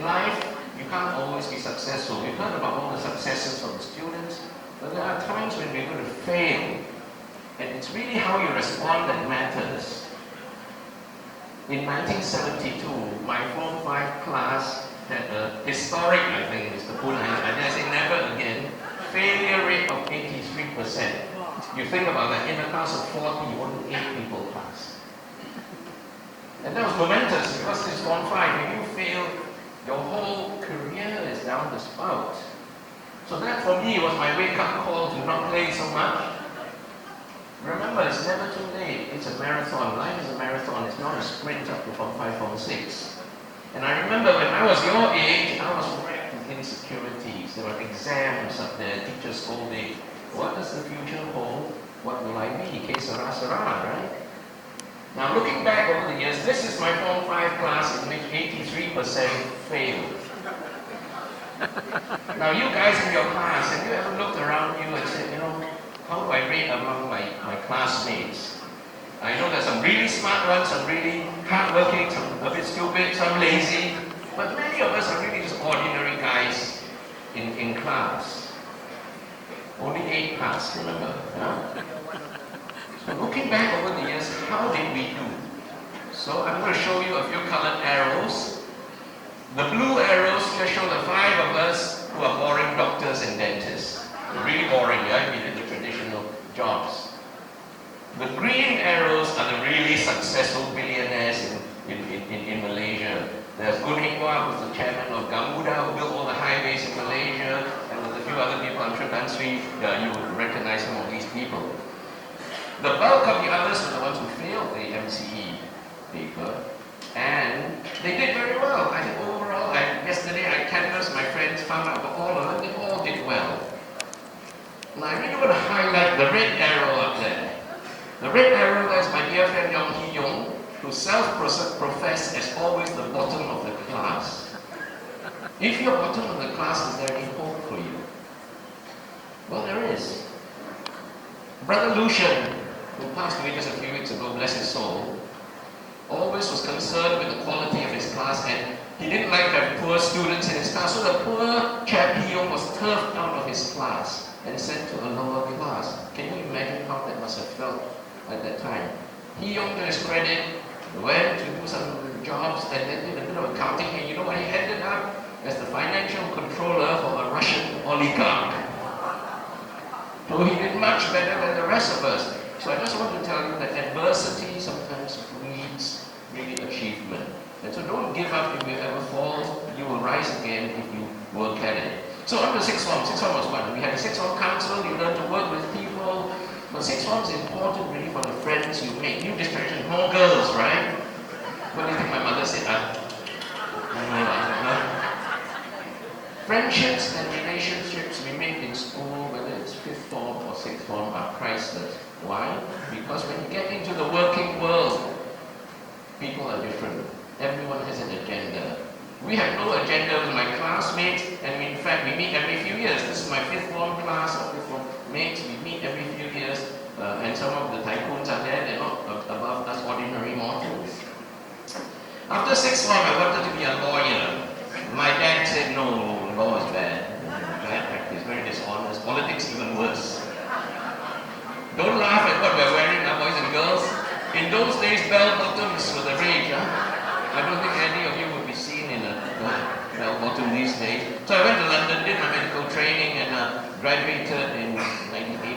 life, you can't always be successful. We've heard about all the successes of the students, but there are times when we're going to fail. And it's really how you respond that matters. In 1972, my Form 5 class had a historic, I think, Mr. Poon, I dare say never again, failure rate of 83%. You think about that, in a class of 40, only 8 people pass. And that was momentous, because this Form 5, if you fail, your whole career is down the spout. So that for me was my wake-up call to not play so much. Remember, it's never too late. It's a marathon. Life is a marathon. It's not a sprint up to Form 5, Form 6. And I remember when I was your age, I was wrecked with insecurities. There were exams up there, teachers scolding. What does the future hold? What will I be? Que sera, sera, right? Now, looking back over the years, this is my Form 5 class in which 83% failed. Now, you guys in your class, have you ever looked around you and said, you know, how do I rate among my classmates? I know there's some really smart ones, some really hardworking, some a bit stupid, some lazy, but many of us are really just ordinary guys in class. Only 8 passed, remember? Yeah? So looking back over the years, how did we do? So I'm going to show you a few colored arrows. The blue arrows just show the 5 of us who are boring doctors and dentists. Really boring, yeah? We did the traditional jobs. The green arrows are the really successful billionaires in Malaysia. There's Gun Heng Wah, who's the chairman of Gamuda, who built all the highways in Malaysia, and with a few other people, I'm sure Tan Sri, you would recognize some of these people. The bulk of the others were the ones who failed the MCE paper, and they did very well. I think overall, yesterday I canvassed my friends, found out that all of them, they all did well. Now I really want to highlight the red arrow up there. The red arrow is my dear friend Yeoh, who self-professed as always the bottom of the class. If you're bottom of the class, is there any hope for you? Well, there is. Brother Lucian, who passed away just a few weeks ago, bless his soul, always was concerned with the quality of his class, and he didn't like to have poor students in his class, so the poor chap Yeoh was turfed out of his class and sent to a lower class. Can you imagine how that must have felt at that time? Yeoh, to his credit, went to do some jobs and then did a bit of accounting, and you know what, he ended up as the financial controller for a Russian oligarch. So he did much better than the rest of us. So I just want to tell you that adversity sometimes breeds really achievement. And so don't give up if you ever fall. You will rise again if you work at it. So on the sixth form was fun. We had a sixth form council, you learn to work with people. But sixth form is important really for the friends you make. New distraction, more girls, right? What do you think my mother said? Friendships and relationships we make in school, whether it's fifth form or sixth form, are priceless. Why? Because when you get into the working world, people are different. Everyone has an agenda. We have no agenda with my classmates, and in fact we meet every few years. This is my fifth form class or fifth form mates. We meet every few years, and some of the tycoons are there. They're not above us ordinary mortals. After sixth form, I wanted to be a lawyer. My dad said, no, law is bad. Bad practice, very dishonest. Politics even worse. Don't laugh at what we're wearing now, boys and girls. In those days, bell-bottoms were the rage. I don't think any of you would be seen in a bell-bottom these days. So I went to London, did my medical training, and graduated in 1980.